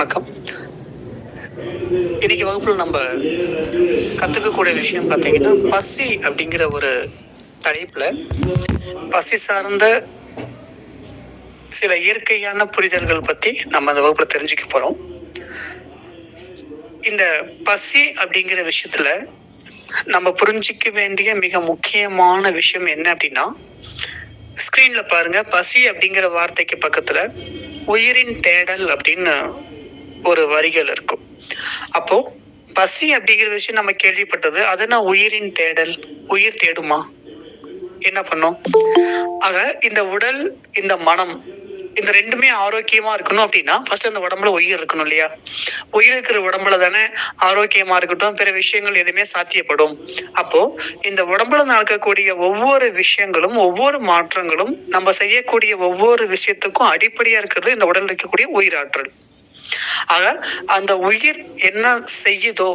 வணக்கம். இன்னைக்கு வகுப்புல நம்ம கத்துக்கக்கூடிய விஷயம் பார்த்தீங்கன்னா, பசி அப்படிங்கிற ஒரு தலைப்புல பசி சார்ந்த சில இயற்கையான புரிதல்கள் பத்தி நம்ம அந்த வகுப்புல தெரிஞ்சுக்க போறோம். இந்த பசி அப்படிங்கிற விஷயத்துல நம்ம புரிஞ்சிக்க வேண்டிய மிக முக்கியமான விஷயம் என்ன அப்படின்னா, ஸ்கிரீன்ல பாருங்க, பசி அப்படிங்கிற வார்த்தைக்கு பக்கத்துல உயிரின் தேடல் அப்படின்னு ஒரு வரிகள் இருக்கும். அப்போ பசி அப்படிங்கிற விஷயம் நம்ம கேள்விப்பட்டது, அதுனா உயிரின் தேடல். உயிர் தேடுமா? என்ன பண்ணும்? ஆக இந்த உடல், இந்த மனம், இந்த ரெண்டுமே ஆரோக்கியமா இருக்கணும் அப்படின்னா ஃபர்ஸ்ட் அந்த உடம்புல உயிர் இருக்கணும் இல்லையா? உயிர் இருக்கிற உடம்புல தானே ஆரோக்கியமா இருக்கட்டும், பிற விஷயங்கள் எதுவுமே சாத்தியப்படும். அப்போ இந்த உடம்புல நடக்கக்கூடிய ஒவ்வொரு விஷயங்களும், ஒவ்வொரு மாற்றங்களும், நம்ம செய்யக்கூடிய ஒவ்வொரு விஷயத்துக்கும் அடிப்படையா இருக்கிறது இந்த உடல் இருக்கக்கூடிய உயிராற்றல். ஆக அந்த உயிர் என்ன செய்யுதோ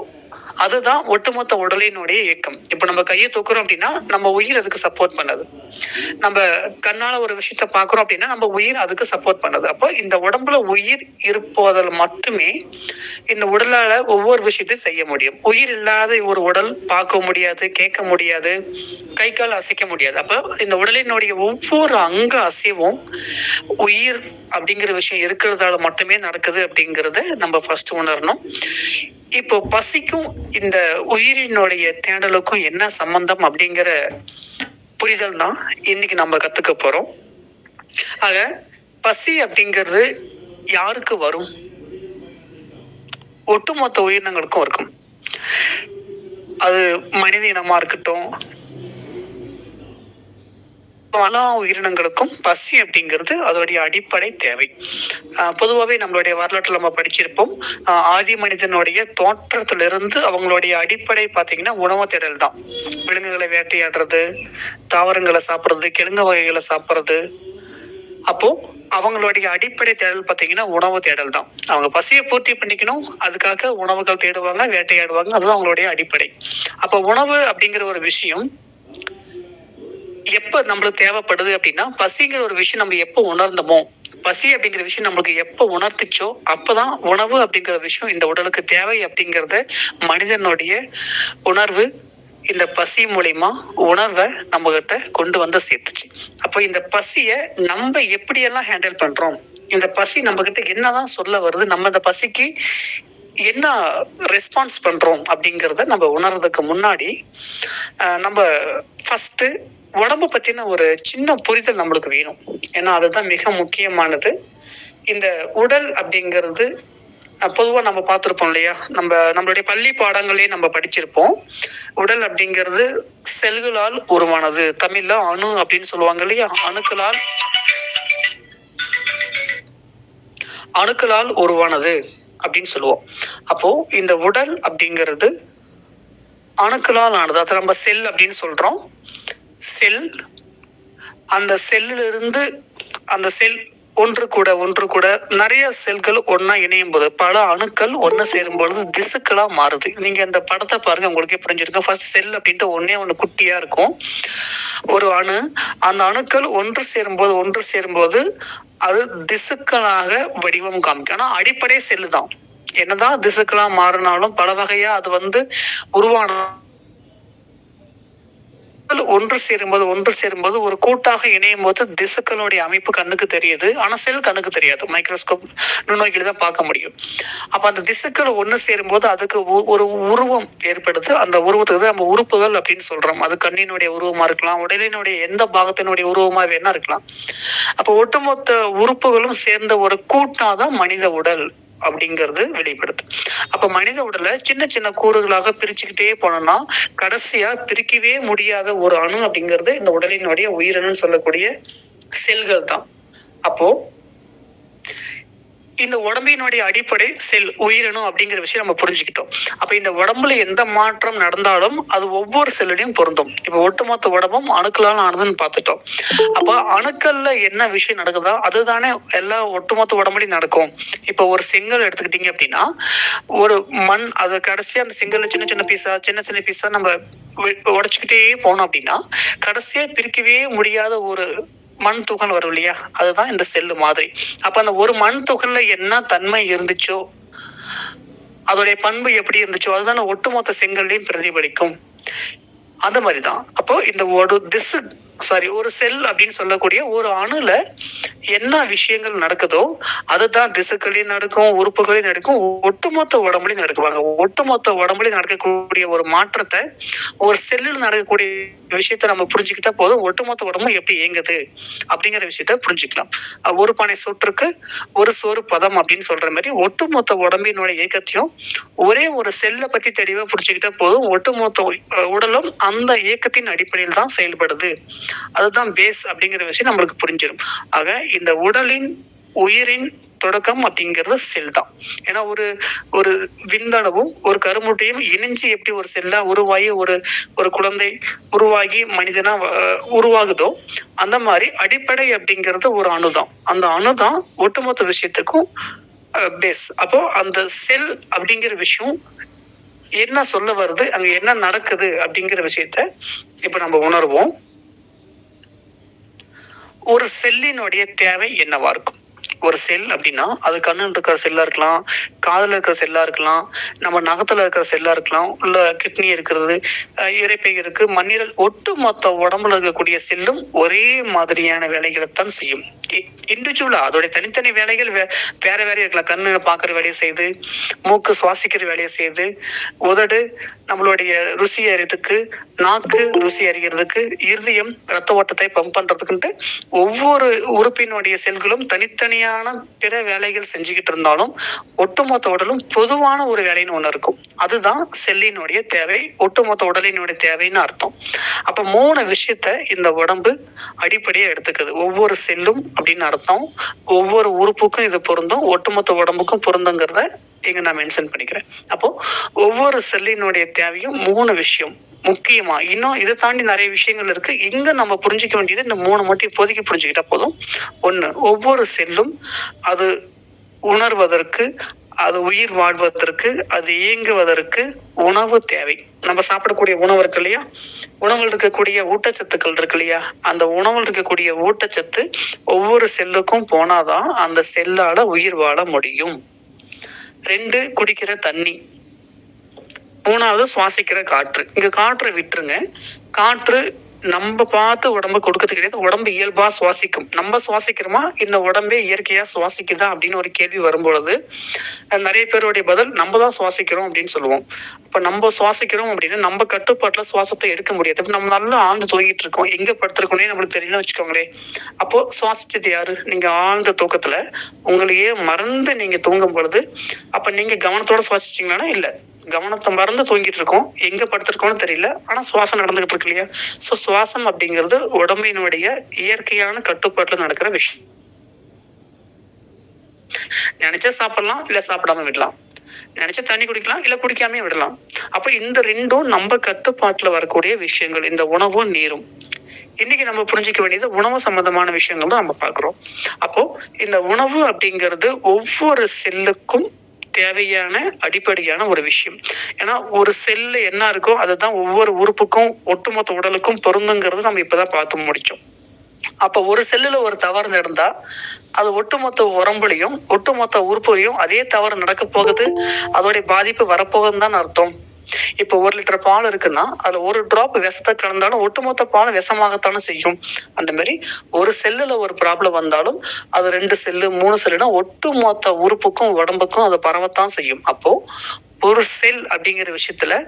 அதுதான் ஒட்டுமொத்த உடலினுடைய இயக்கம். இப்ப நம்ம கையை தூக்குறோம் அப்படின்னா நம்ம உயிர் அதுக்கு சப்போர்ட் பண்ணுது. நம்ம கண்ணால ஒரு விஷயத்த பாக்குறோம் அப்படின்னா நம்ம உயிர் அதுக்கு சப்போர்ட் பண்ணுது. அப்போ இந்த உடம்புல உயிர் இருப்பதில் மட்டுமே இந்த உடலால ஒவ்வொரு விஷயத்தையும் செய்ய முடியும். உயிர் இல்லாத ஒரு உடல் பார்க்க முடியாது, கேட்க முடியாது, கை கால் அசைக்க முடியாது. அப்போ இந்த உடலினுடைய ஒவ்வொரு அங்க அசைவும் உயிர் அப்படிங்கிற விஷயம் இருக்கிறதால மட்டுமே நடக்குது அப்படிங்கறத நம்ம ஃபர்ஸ்ட் உணரணும். இப்போ பசிக்கும் இந்த உயிரினுடைய தேடலுக்கும் என்ன சம்பந்தம் அப்படிங்கிற புரிதல் தான் இன்னைக்கு நம்ம கத்துக்க போறோம். ஆக பசி அப்படிங்கிறது யாருக்கு வரும்? ஒட்டுமொத்த உயிரினங்களுக்கும் இருக்கும். அது மனித இனமா இருக்கட்டும், எல்லா உயிரினங்களுக்கும் பசி அப்படிங்கிறது அதோடைய அடிப்படை தேவை. பொதுவாகவே நம்மளுடைய வரலாற்றில் நம்ம படிச்சிருப்போம், ஆதி மனிதனுடைய தோற்றத்திலிருந்து அவங்களுடைய அடிப்படை பார்த்தீங்கன்னா உணவு தேடல் தான். விலங்குகளை வேட்டையாடுறது, தாவரங்களை சாப்பிட்றது, கிழங்கு வகைகளை சாப்பிட்றது. அப்போ அவங்களுடைய அடிப்படை தேடல் பார்த்தீங்கன்னா உணவு தேடல் தான். அவங்க பசியை பூர்த்தி பண்ணிக்கணும், அதுக்காக உணவுகள் தேடுவாங்க, வேட்டையாடுவாங்க. அதுதான் அவங்களுடைய அடிப்படை. அப்போ உணவு அப்படிங்கிற ஒரு விஷயம் எப்ப நம்மளுக்கு தேவைப்படுது அப்படின்னா, பசிங்கிற ஒரு விஷயம் நம்ம எப்போ உணர்ந்தோமோ, பசி அப்படிங்கிற விஷயம் நம்மளுக்கு எப்போ உணர்த்துச்சோ அப்பதான் உணவு அப்படிங்கிற விஷயம் இந்த உடலுக்கு தேவை அப்படிங்கறத மனிதனுடைய உணர்வு இந்த பசி மூலியமா உணர்வை நம்ம கிட்ட கொண்டு வந்து சேர்த்துச்சு. அப்போ இந்த பசிய நம்ம எப்படியெல்லாம் ஹேண்டில் பண்றோம், இந்த பசி நம்ம கிட்ட என்னதான் சொல்ல வருது, நம்ம இந்த பசிக்கு என்ன ரெஸ்பான்ஸ் பண்றோம் அப்படிங்கறத நம்ம உணர்றதுக்கு முன்னாடி நம்ம ஃபர்ஸ்ட் உடம்பு பத்தின ஒரு சின்ன புரிதல் நம்மளுக்கு வேணும். ஏன்னா அதுதான் மிக முக்கியமானது. இந்த உடல் அப்படிங்கிறது பொதுவா நம்ம பார்த்திருப்போம் இல்லையா, நம்மளுடைய பள்ளி பாடங்களே நம்ம படிச்சிருப்போம். உடல் அப்படிங்கிறது செல்களால் உருவானது. தமிழ்ல அணு அப்படின்னு சொல்லுவாங்க இல்லையா, அணுக்களால் உருவானது அப்படின்னு சொல்லுவோம். அப்போ இந்த உடல் அப்படிங்கிறது அணுக்களால் ஆனது. அதை நம்ம செல் அப்படின்னு சொல்றோம். செல், அந்த செல்லில் இருந்து அந்த செல் ஒன்று கூட நிறைய செல்கள் ஒன்னா இணையும் போது, பல அணுக்கள் ஒன்னு சேரும் பொழுது திசுக்களா மாறுது. நீங்க இந்த படத்தை பாருங்க, உங்களுக்கே புரிஞ்சிருக்கும். ஃபர்ஸ்ட் செல் அப்படின்ட்டு ஒண்ணு குட்டியா இருக்கும் ஒரு அணு. அந்த அணுக்கள் ஒன்று சேரும்போது அது திசுக்களாக வடிவம் காமிக்கும். ஆனா அடிப்படை செல்லு தான். என்னதான் திசுக்களா மாறினாலும் பல வகையா அது உருவான ஒன்று சேரும்போது ஒரு கூட்டாக இணையும் போது திசுக்களுடைய அமைப்பு கண்ணுக்கு தெரியுது. ஆனா செல் கண்ணுக்கு தெரியாது. மைக்ரோஸ்கோப் நுண்ணோக்கில தான் பார்க்க முடியும். அப்ப அந்த திசுக்கள் ஒன்று சேரும்போது அதுக்கு ஒரு உருவம் ஏற்படுது. அந்த உருவத்துக்கு நம்ம உறுப்புகள் அப்படின்னு சொல்றோம். அது கண்ணினுடைய உருவமா இருக்கலாம், உடலினுடைய எந்த பாகத்தினுடைய உருவமா வேணா இருக்கலாம். அப்ப ஒட்டுமொத்த உறுப்புகளும் சேர்ந்த ஒரு கூட்டாதான் மனித உடல் அப்படிங்கிறது வெளிப்படுது. அப்ப மனித உடலை சின்ன சின்ன கூறுகளாக பிரிச்சுக்கிட்டே போனோம்னா கடைசியா பிரிக்கவே முடியாத ஒரு அணு அப்படிங்கிறது இந்த உடலினுடைய உயிரணுன்னு சொல்லக்கூடிய செல்கள் தான். அப்போ இந்த உடம்பினுடைய அடிப்படை செல், உயிரணு அப்படிங்கிற விஷயம் நம்ம புரிஞ்சுக்கிட்டோம். அப்ப இந்த உடம்புல எந்த மாற்றம் நடந்தாலும் அது ஒவ்வொரு செல்லையும் பொருந்தும். இப்ப ஒட்டுமொத்த உடம்பும் அணுக்களால் ஆனதுன்னு பார்த்துட்டோம். அப்ப அணுக்கள்ல என்ன விஷயம் நடக்குதோ அதுதானே எல்லா ஒட்டுமொத்த உடம்புலையும் நடக்கும். இப்ப ஒரு செங்கல் எடுத்துக்கிட்டீங்க அப்படின்னா, ஒரு மண், அது கடைசியா அந்த செங்கல்ல சின்ன சின்ன பீஸா நம்ம உடைச்சுக்கிட்டே போனோம் அப்படின்னா கடைசியா பிரிக்கவே முடியாத ஒரு மண் துகள் வரும் இல்லையா, அதுதான் இந்த செல்லு மாதிரி. அப்ப அந்த ஒரு மண் துகள்ல என்ன தன்மை இருந்துச்சோ அதோடைய பண்பு எப்படி இருந்துச்சோ அதுதானே ஒட்டுமொத்த செங்கல்லையும் பிரதிபலிக்கும். அந்த மாதிரிதான். அப்போ இந்த ஒரு செல் அப்படின்னு சொல்லக்கூடிய ஒரு அணுல என்ன விஷயங்கள் நடக்குதோ அதுதான் திசுக்களையும் நடக்கும், உறுப்புகளையும் நடக்கும், ஒட்டுமொத்த உடம்புலையும் நடக்குவாங்க. ஒட்டுமொத்த உடம்புலையும் நடக்கக்கூடிய ஒரு மாற்றத்தை ஒரு செல்லில் நடக்கக்கூடிய விஷயத்த நம்ம புரிஞ்சுக்கிட்டா போதும், ஒட்டுமொத்த உடம்பும் எப்படி இயங்குது அப்படிங்கிற விஷயத்த புரிஞ்சுக்கலாம். ஒரு பானை சோற்றுக்கு ஒரு சோறு பதம் அப்படின்னு சொல்ற மாதிரி ஒட்டுமொத்த உடம்பினுடைய இயக்கத்தையும் ஒரே ஒரு செல்லை பத்தி தெளிவா புரிஞ்சுக்கிட்டா போதும், ஒட்டுமொத்த உடலும் அந்த இயக்கத்தின் அடிப்படையில் தான் செயல்படுது. அதுதான் பேஸ் அப்படிங்கிற விஷயம் நம்மளுக்கு புரிஞ்சிடும். ஆக இந்த உயிரின் தொடக்கம் அப்படிங்கிறது செல் தான். ஏன்னா ஒரு விந்தணுவும் ஒரு கருமுட்டையும் இணைஞ்சு எப்படி ஒரு செல்லா உருவாகி ஒரு குழந்தை உருவாகி மனிதனா உருவாகுதோ அந்த மாதிரி அடிப்படை அப்படிங்கிறது ஒரு அணுதான். அந்த அணுதான் ஒட்டுமொத்த விஷயத்துக்கும் பேஸ். அப்போ அந்த செல் அப்படிங்கிற விஷயம் என்ன சொல்ல வருது, அங்க என்ன நடக்குது அப்படிங்கிற விஷயத்த இப்ப நம்ம உணர்வோம். ஒரு செல்லினுடைய தேவை என்னவா இருக்கும்? ஒரு செல் அப்படின்னா அது கண்ணு இருக்கிற செல்லா இருக்கலாம், காதுல இருக்கிற செல்லா இருக்கலாம், நம்ம நகத்துல இருக்கிற செல்லா இருக்கலாம், உள்ள கிட்னி இருக்கிறது, இரைப்பை இருக்கு, மண்ணீரல், ஒட்டு மொத்த உடம்புல இருக்கக்கூடிய செல்லும் ஒரே மாதிரியான வேலைகளைத்தான் செய்யும். இண்டிவிஜுவலா அதோடைய தனித்தனி வேலைகள் வேற இருக்கலாம். கண்ணு பாக்குற வேலையை செய்து, மூக்கு சுவாசிக்கிற வேலையை செய்து, உதடு நம்மளுடைய ருசி அறிறதுக்கு, நாக்கு ருசி அறிகிறதுக்கு, இருதயம் ரத்த ஓட்டத்தை பம்ப் பண்றதுக்குன்ட்டு ஒவ்வொரு உறுப்பினுடைய செல்களும் தனித்தனியான பிற வேலைகள் செஞ்சுக்கிட்டு இருந்தாலும் ஒட்டுமொத்த உடலும் பொதுவான ஒரு வேலைன்னு ஒண்ணு இருக்கும். அதுதான் செல்லினுடைய தேவை, ஒட்டுமொத்த உடலினுடைய தேவைன்னு அர்த்தம். அப்ப 3 விஷயத்த இந்த உடம்பு அடிப்படையா எடுத்துக்குது. ஒவ்வொரு செல்லும் அப்படின்னு அர்த்தம், ஒவ்வொரு உறுப்புக்கும் இது பொருந்தும், ஒட்டுமொத்த உடம்புக்கும் பொருந்துங்கிறத இங்க நான் மென்ஷன் பண்ணிக்கிறேன். அப்போ ஒவ்வொரு செல்லினுடைய தேவையும் 3 விஷயம் முக்கியமா. இன்னும் இதை தாண்டி நிறைய விஷயங்கள் இருக்கு. இங்க நம்ம புரிஞ்சுக்க வேண்டியது இந்த 3 மட்டும் இப்போதைக்கு புரிஞ்சுக்கிட்டா போதும். 1, ஒவ்வொரு செல்லும் அது உணர்வதற்கு, அது உயிர் வாழ்வதற்கு, அது இயங்குவதற்கு உணவு தேவை. நம்ம சாப்பிடக்கூடிய உணவு இருக்கு இல்லையா, உணவில் இருக்கக்கூடிய ஊட்டச்சத்துக்கள் இருக்கு இல்லையா, அந்த உணவில் இருக்கக்கூடிய ஊட்டச்சத்து ஒவ்வொரு செல்லுக்கும் போனாதான் அந்த செல்லால உயிர் வாழ முடியும். 2, குடிக்கிற தண்ணி. 3வது சுவாசிக்கிற காற்று. இங்க காற்றை விட்டுருங்க. காற்று நம்ம பார்த்து உடம்பு கொடுக்கறது கிடையாது, உடம்பு இயல்பா சுவாசிக்கும். நம்ம சுவாசிக்கிறோமா, இந்த உடம்பே இயற்கையா சுவாசிக்குதா அப்படின்னு ஒரு கேள்வி வரும்பொழுது நிறைய பேருடைய பதில் நம்ம தான் சுவாசிக்கிறோம் அப்படின்னு சொல்லுவோம். இப்ப நம்ம சுவாசிக்கிறோம் அப்படின்னா நம்ம கட்டுப்பாட்டுல சுவாசத்தை எடுக்க முடியாது. இப்ப நம்ம நல்லா ஆழ்ந்து தூங்கிட்டு இருக்கோம், எங்க படுத்திருக்கோம்னே நம்மளுக்கு தெரியல வச்சுக்கோங்களேன். அப்போ சுவாசிச்சது யாரு? நீங்க ஆழ்ந்த தூக்கத்துல உங்களையே மறந்து நீங்க தூங்கும் பொழுது அப்ப நீங்க கவனத்தோட சுவாசிச்சீங்களா? இல்ல, கவனத்தை மறந்து தூங்கிட்டு இருக்கோம், எங்க படுத்திருக்கோம்னு தெரியல, ஆனா சுவாசம் நடந்துகிட்டு இருக்கு இல்லையா. சோ சுவாசம் அப்படிங்கிறது உடம்பினுடைய இயற்கையான கட்டுப்பாட்டுல நடக்கிற விஷயம். நினைச்சா சாப்பிடலாம், இல்ல சாப்பிடாம விடலாம். நினைச்சா தண்ணி குடிக்கலாம், இல்ல குடிக்காம விடலாம். அப்ப இந்த 2ம் நம்ம கட்டுப்பாட்டுல வரக்கூடிய விஷயங்கள், இந்த உணவும் நீரும். இன்னைக்கு நம்ம புரிஞ்சுக்க வேண்டியது உணவு சம்பந்தமான விஷயங்கள் தான் நம்ம பாக்குறோம். அப்போ இந்த உணவு அப்படிங்கிறது ஒவ்வொரு செல்லுக்கும் தேவையான அடிப்படையான ஒரு விஷயம். ஏன்னா ஒரு செல்ல என்ன இருக்கோ அதுதான் ஒவ்வொரு உறுப்புக்கும் ஒட்டுமொத்த உடலுக்கும் பொருந்துங்கிறது நம்ம இப்பதான் பார்த்து முடிச்சோம். அப்ப ஒரு செல்லுல ஒரு தவறு நடந்தா அது ஒட்டுமொத்த உடம்புலையும் ஒட்டுமொத்த உறுப்புலையும் அதே தவறு நடக்க போகுது, அதோடைய பாதிப்பு வரப்போகுதுன்னு தான் அர்த்தம். இப்ப 1 லிட்டர் பால் இருக்குன்னா அதுல ஒரு டிராப் விஷத்தை கலந்தாலும் ஒட்டுமொத்த பால் விஷமாகத்தானே செய்யும். அந்த மாதிரி ஒரு செல்லுல ஒரு ப்ராப்ளம் வந்தாலும் அது 2 செல்லு 3 செல்லுனா ஒட்டுமொத்த உறுப்புக்கும் உடம்புக்கும் அது பரவத்தான் செய்யும். அப்போ ஒரு செல் அப்படிங்கிற விஷயத்துல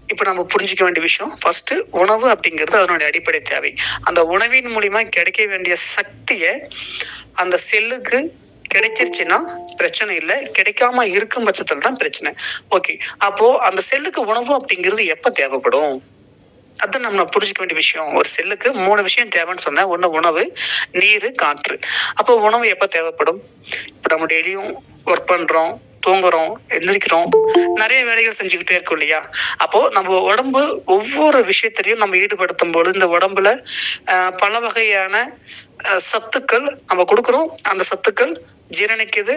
இப்ப நம்ம புரிஞ்சுக்க வேண்டிய விஷயம், ஃபர்ஸ்ட் உணவு அப்படிங்கிறது அதனுடைய அடிப்படை தேவை. அந்த உணவின் மூலியமா கிடைக்க வேண்டிய சக்தியை அந்த செல்லுக்கு கிடைச்சிருச்சுன்னா பிரச்சனை இல்லை, கிடைக்காம இருக்கும் பட்சத்துல தான் பிரச்சனை. ஓகே, அப்போ அந்த செல்லுக்கு உணவு அப்படிங்கிறது எப்ப தேவைப்படும்? அது நம்ம புரிஞ்சுக்க வேண்டிய விஷயம். ஒரு செல்லுக்கு 3 விஷயம் தேவைன்னு சொன்ன, 1 உணவு, நீர், காற்று. அப்போ உணவு எப்ப தேவைப்படும்? இப்ப நம்ம டெய்லியும் ஒர்க் பண்றோம், தூங்குறோம், எந்திரிக்கிறோம், நிறைய வேலைகள் செஞ்சுக்கிட்டே இருக்கும் இல்லையா. அப்போ நம்ம உடம்பு ஒவ்வொரு விஷயத்திலையும் நம்ம ஈடுபடுத்தும் போது இந்த உடம்புல பல வகையான சத்துக்கள் நம்ம கொடுக்குறோம். அந்த சத்துக்கள் ஜீரணிக்குது.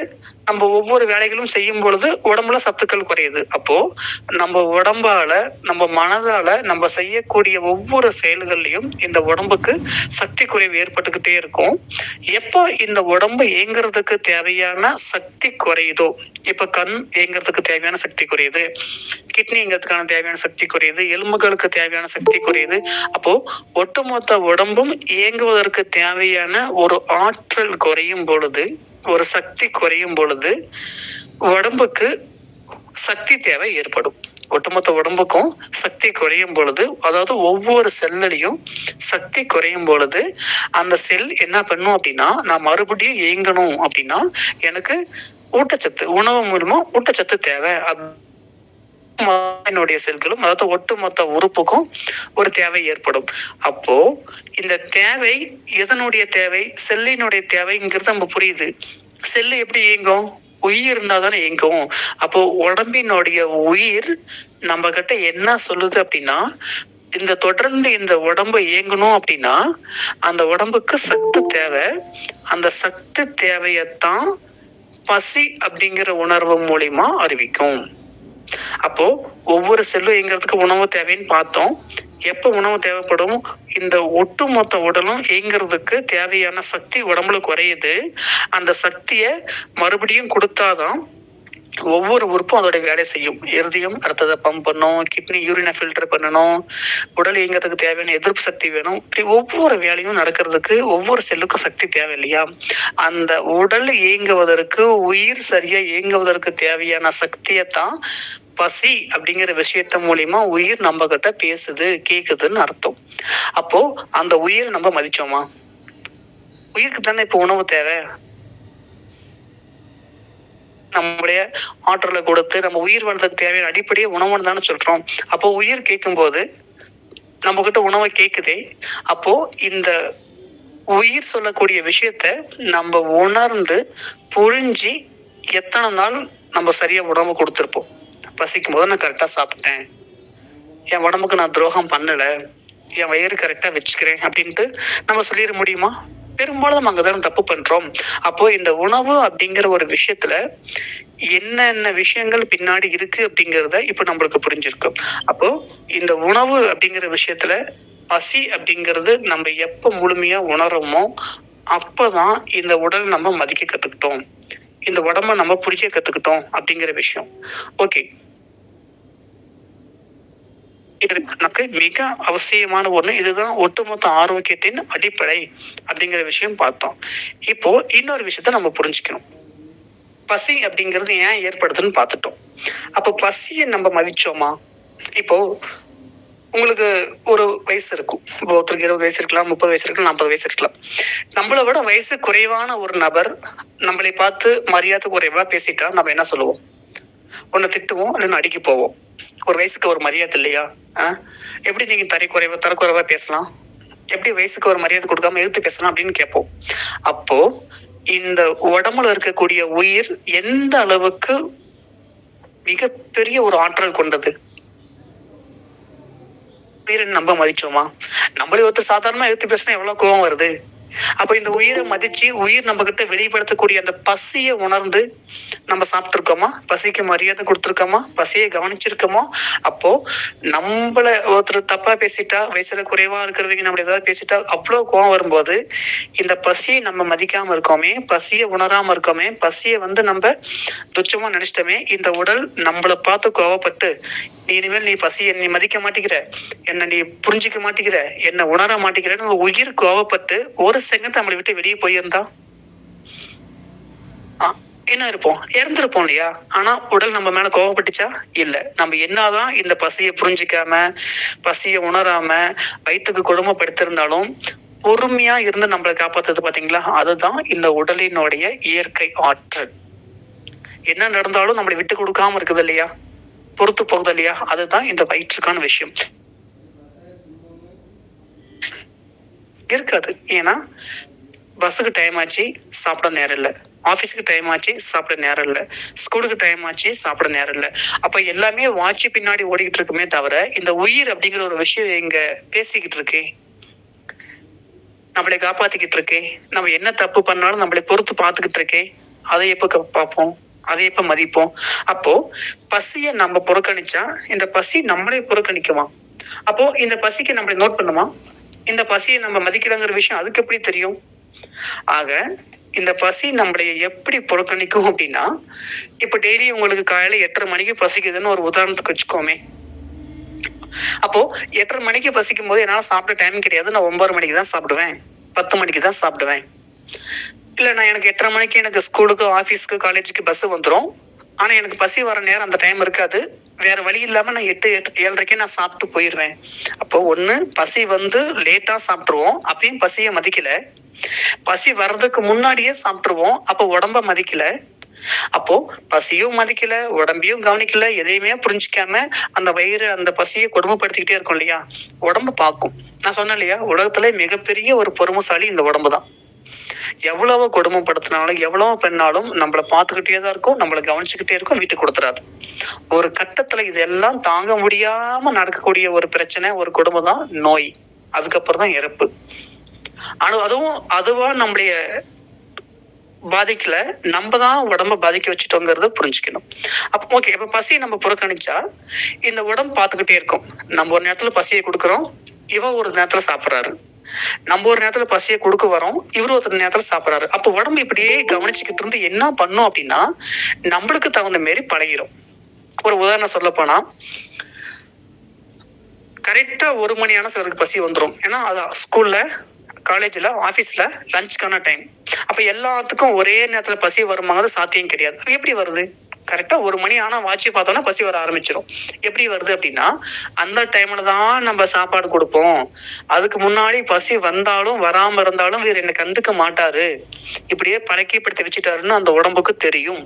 நம்ம ஒவ்வொரு வேலைகளும் செய்யும் பொழுது உடம்புல சத்துக்கள் குறையுது. அப்போ நம்ம உடம்பால, நம்ம மனதால நம்ம செய்யக்கூடிய ஒவ்வொரு செயல்கள்லயும் இந்த உடம்புக்கு சக்தி குறைவு ஏற்பட்டுக்கிட்டே இருக்கும். எப்போ இந்த உடம்பு இயங்குறதுக்கு தேவையான சக்தி குறையுதோ, இப்ப கண் இயங்குறதுக்கு தேவையான சக்தி குறையுது, கிட்னி இயங்குறதுக்கான தேவையான சக்தி குறையுது, எலும்புகளுக்கு தேவையான சக்தி குறையுது. அப்போ ஒட்டுமொத்த உடம்பும் இயங்குவதற்கு தேவையான ஒரு ஆற்றல் குறையும் பொழுது, ஒரு சக்தி குறையும் பொழுது உடம்புக்கு சக்தி தேவை ஏற்படும். ஒட்டுமொத்த உடம்புக்கும் சக்தி குறையும் பொழுது, அதாவது ஒவ்வொரு செல்லடியும் சக்தி குறையும் பொழுது அந்த செல் என்ன பண்ணும் அப்படின்னா, நான் மறுபடியும் இயங்கணும் அப்படின்னா எனக்கு ஊட்டச்சத்து, உணவு மூலமா ஊட்டச்சத்து தேவை. என்னுடைய செல்களும், அதாவது ஒட்டுமொத்த உறுப்புக்கும் ஒரு தேவை ஏற்படும். அப்போ இந்த தேவை எதனுடைய தேவை? செல்லினுடைய தேவைங்கிறது நம்ம புரியுது. செல்லு எப்படி இயங்கும்? உயிர் இருந்தா தானே இயங்கும். அப்போ உடம்பினுடைய உயிர் நம்ம கிட்ட என்ன சொல்லுது அப்படின்னா, இந்த தொடர்ந்து இந்த உடம்பு இயங்கணும் அப்படின்னா அந்த உடம்புக்கு சக்தி தேவை. அந்த சக்தி தேவையத்தான் பசி அப்படிங்கிற உணர்வு மூலியமா அறிவிக்கும். அப்போ ஒவ்வொரு செல்லும் இயங்குறதுக்கு உணவு தேவைன்னு பார்த்தோம். எப்ப உணவு தேவைப்படும்? இந்த ஒட்டுமொத்த உடலும் இயங்குறதுக்கு தேவையான சக்தி உடம்புல குறையுது. அந்த சக்தியை மறுபடியும் கொடுத்தாதான் ஒவ்வொரு உறுப்பும் அதோட வேலை செய்யும். இருதயம் ரத்தத்தை பம்ப் பண்ணும், கிட்னி யூரினை ஃபில்டர் பண்ணணும், உடல் இயங்குறதுக்கு தேவையான எதிர்ப்பு சக்தி வேணும். இப்படி ஒவ்வொரு வேலையும் நடக்கிறதுக்கு ஒவ்வொரு செல்லுக்கும் சக்தி தேவை இல்லையா? அந்த உடல் இயங்குவதற்கு, உயிர் சரியா இயங்குவதற்கு தேவையான சக்தியைத்தான் பசி அப்படிங்கிற விஷயத்த மூலியமா உயிர் நம்ம கிட்ட பேசுது, கேக்குதுன்னு அர்த்தம். அப்போ அந்த உயிரை நம்ம மதிச்சோமா? உயிருக்கு தானே இப்போ உணவு தேவை. நம்முடைய ஆற்றலை கொடுத்து நம்ம உயிர் வாழ்றதுக்கு தேவையான அடிப்படையே உணவுன்னு தானே சொல்றோம். அப்போ உயிர் கேட்கும் போது நம்ம கிட்ட உணவை கேக்குதே. அப்போ இந்த உயிர் சொல்லக்கூடிய விஷயத்த நம்ம உணர்ந்து புரிஞ்சு எத்தனை நாள் நம்ம சரியா உணவு கொடுத்துருப்போம். பசிக்கும் போது நான் கரெக்டா சாப்பிட்டேன், என் உடம்புக்கு நான் துரோகம் பண்ணல, என் வயிறு கரெக்டா வச்சுக்கிறேன் அப்படின்ட்டு நம்ம சொல்லிட முடியுமா? பெரும்பாலும் நம்ம அங்கதான தப்பு பண்றோம். அப்போ இந்த உணவு அப்படிங்கிற ஒரு விஷயத்துல என்னென்ன விஷயங்கள் பின்னாடி இருக்கு அப்படிங்கிறத இப்ப நம்மளுக்கு புரிஞ்சிருக்கும். அப்போ இந்த உணவு அப்படிங்கிற விஷயத்துல பசி அப்படிங்கிறது நம்ம எப்ப முழுமையா உணருமோ அப்பதான் இந்த உடல் நம்ம மதிக்க கத்துக்கிட்டோம், இந்த உடம்ப நம்ம புரிஞ்ச கத்துக்கிட்டோம் அப்படிங்கிற விஷயம். ஓகே, நமக்கு மிக அவசியமான ஒண்ணு இதுதான். ஒட்டுமொத்த ஆரோக்கியத்தின் அடிப்படை அப்படிங்கிற விஷயம் பார்த்தோம். இப்போ இன்னொரு விஷயத்த நம்ம புரிஞ்சுக்கணும். பசி அப்படிங்கிறது ஏன் ஏற்படுதுன்னு பார்த்துட்டோம். அப்போ பசியை நம்ம மதிச்சோமா? இப்போ உங்களுக்கு ஒரு வயசு இருக்கும். இப்போ ஒருத்தருக்கு 20 வயசு இருக்கலாம், 30 வயசு இருக்கலாம், 40 வயசு இருக்கலாம். நம்மளை விட வயசு குறைவான ஒரு நபர் நம்மளை பார்த்து மரியாதை குறைவா பேசிட்டா நம்ம என்ன சொல்லுவோம்? ஒன்னு திட்டுவோம், இல்லைன்னு அடிக்க போவோம். ஒரு வயசுக்கு ஒரு மரியாதை இல்லையா? எப்படி நீங்க தரக்குறைவா பேசலாம்? எப்படி வயசுக்கு ஒரு மரியாதை கொடுக்காம எதிர்த்து பேசலாம் அப்படின்னு கேட்போம். அப்போ இந்த உடம்புல இருக்கக்கூடிய உயிர் எந்த அளவுக்கு மிகப்பெரிய ஒரு ஆற்றல் கொண்டது. உயிரை நம்ம மதிச்சோமா? நம்மளே ஒருத்தர் சாதாரணமா எடுத்து பேசினா எவ்வளவு கோவம் வருது. அப்ப இந்த உயிரை மதிச்சு உயிர் நம்ம கிட்ட வெளிப்படுத்தக்கூடிய அந்த பசியை உணர்ந்து நம்ம சாப்பிட்டு இருக்கோமா? பசிக்கு மரியாதை கொடுத்துருக்கோமா? பசியை கவனிச்சிருக்கோமா? அப்போ நம்மள ஒருத்தர் தப்பா பேசிட்டா, வயசுல குறைவா இருக்கிறவங்க நம்ம ஏதாவது பேசிட்டா அவ்வளவு கோவம் வரும்போது இந்த பசியை நம்ம மதிக்காம இருக்கோமே, பசியை உணராம இருக்கோமே, பசியை நம்ம துச்சமா நினைச்சிட்டோமே. இந்த உடல் நம்மளை பார்த்து கோவப்பட்டு இனிமேல் நீ பசியை நீ மதிக்க மாட்டேங்கிற, என்ன நீ புரிஞ்சிக்க மாட்டேங்கிற, என்ன உணர மாட்டேங்கிறன்னு உயிர் கோவப்பட்டு ஒரு செகண்ட் நம்மளை விட்டு வெளியே போயிருந்தா என்ன இருப்போம்? இறந்துருப்போம் இல்லையா? ஆனா உடல் நம்ம மேல கோவப்பட்டுச்சா? இல்ல. நம்ம என்னதான் இந்த பசியை புரிஞ்சிக்காம, பசியை உணராம, வயிற்றுக்கு கொடுமைப்படுத்திருந்தாலும் பொறுமையா இருந்து நம்மளை காப்பாத்துறது பாத்தீங்களா? அதுதான் இந்த உடலினுடைய இயற்கை ஆற்றல். என்ன நடந்தாலும் நம்மளை விட்டு கொடுக்காம இருக்குது இல்லையா? பொறுத்து போகுது இல்லையா? அதுதான் இந்த வயிற்றுக்கான விஷயம். இருக்காது. ஏன்னா பஸ்ஸுக்கு டைம் ஆச்சு, சாப்பிட நேரம் இல்லை. ஆபீஸ்க்கு டைம் ஆச்சு, சாப்பிட நேரம் இல்லை. ஸ்கூலுக்கு டைம் ஆச்சு, சாப்பிட நேரம் இல்லை. அப்ப எல்லாமே வாட்ச் பின்னாடி ஓடிக்கிட்டு இருக்குமே தவிர இந்த உயிர் அப்படிங்கிற ஒரு விஷயம் இங்க பேசிக்கிட்டு இருக்கே, நம்மளை காப்பாத்திக்கிட்டு இருக்கே, நம்ம என்ன தப்பு பண்ணாலும் நம்மளை பொறுத்து பார்த்துக்கிட்டு இருக்கே, அதை எப்போ பார்ப்போம், அதை எப்ப மதிப்போம்? அப்போ பசிய நம்ம புறக்கணிச்சா இந்த பசி நம்மளே புறக்கணிக்குமா? அப்போ இந்த பசிக்கு நம்மளை நோட் பண்ணுமா? இந்த பசியை நம்ம மதிக்கலங்கிற விஷயம் அதுக்கு எப்படி தெரியும்? ஆக இந்த பசி நம்மளைய எப்படி புறக்கணிக்கும் அப்படின்னா, இப்ப டெய்லி உங்களுக்கு காலையில 8:30 மணிக்கு பசிக்குதுன்னு ஒரு உதாரணத்துக்கு வச்சுக்கோமே. அப்போ 8:30 மணிக்கு பசிக்கும் போது என்னால சாப்பிட டைம் கிடையாது. நான் 9 மணிக்கு தான் சாப்பிடுவேன், 10 மணிக்கு தான் சாப்பிடுவேன். இல்ல நான் எனக்கு 8:30 மணிக்கு எனக்கு ஸ்கூலுக்கு, ஆபீஸ்க்கு, காலேஜுக்கு பஸ் வந்துடும். ஆனா எனக்கு பசி வர நேரம் அந்த டைம் இருக்காது. வேற வழி இல்லாம நான் 7:30 நான் சாப்பிட்டு போயிடுவேன். அப்போ ஒண்ணு பசி லேட்டா சாப்பிட்டுருவோம், அப்பயும் பசிய மதிக்கல. பசி வர்றதுக்கு முன்னாடியே சாப்பிட்டுருவோம், அப்போ உடம்ப மதிக்கல. அப்போ பசியும் மதிக்கல, உடம்பையும் கவனிக்கல, எதையுமே புரிஞ்சுக்காம அந்த வயிறு அந்த பசியை கொடுமைப்படுத்திக்கிட்டே இருக்கும் இல்லையா? உடம்பு பார்க்கும். நான் சொன்னேன் இல்லையா, உலகத்துல மிகப்பெரிய ஒரு பொறுமைசாலி இந்த உடம்பு தான். எவ்வளவு கொடுமைப்படுத்தினாலும் எவ்வளவு பெண்ணாலும் நம்மளை பார்த்துக்கிட்டே தான் இருக்கும், நம்மளை கவனிச்சுக்கிட்டே இருக்கும், வீட்டுக்கு கொடுத்துறாது. ஒரு கட்டத்துல இதெல்லாம் தாங்க முடியாம நடக்கக்கூடிய ஒரு பிரச்சனை, ஒரு குடும்பம் தான் நோய். அதுக்கப்புறம் தான் இறப்பு. ஆனா அதுவா நம்மளைய பாதிக்கல, நம்ம தான் உடம்ப பாதிக்க வச்சுட்டோங்கிறத புரிஞ்சுக்கணும். அப்ப ஓகே, இப்ப பசியை நம்ம புறக்கணிச்சா இந்த உடம்பு பார்த்துக்கிட்டே இருக்கும். நம்ம ஒரு நேரத்துல பசியை கொடுக்குறோம், ஒரு நேரத்துல சாப்பிடுறாரு. நம்ம ஒரு நேரத்துல பசியை கொடுக்க வரோம், ஒரு நேரத்துல சாப்பிடுறாரு. அப்ப உடம்பு இப்படியே கவனிச்சுக்கிட்டு இருந்து என்ன பண்ணும் அப்படின்னா, நம்மளுக்கு தகுந்த மாரி பழகிரும். ஒரு உதாரணம் சொல்ல போனா, கரெக்டா 1 மணியான சிலருக்கு பசி வந்துடும். ஏன்னா அது ஸ்கூல்ல, காலேஜ்ல, ஆபீஸ்ல லஞ்சுக்கான டைம். அப்ப எல்லாத்துக்கும் ஒரே நேரத்துல பசி வருமாங்கிறது சாத்தியம் கிடையாது. எப்படி வருது? கரெக்டா 1 மணி ஆனா வாட்சி பார்த்தோம்னா பசி வர ஆரம்பிச்சிடும். எப்படி வருது அப்படின்னா, அந்த டைம்ல தான் நம்ம சாப்பாடு கொடுப்போம். அதுக்கு முன்னாடி பசி வந்தாலும் வராம இருந்தாலும் வேற என்ன கண்டுக்க மாட்டாரு, இப்படியே பழக்கப்படுத்தி வச்சுட்டாருன்னு அந்த உடம்புக்கு தெரியும்.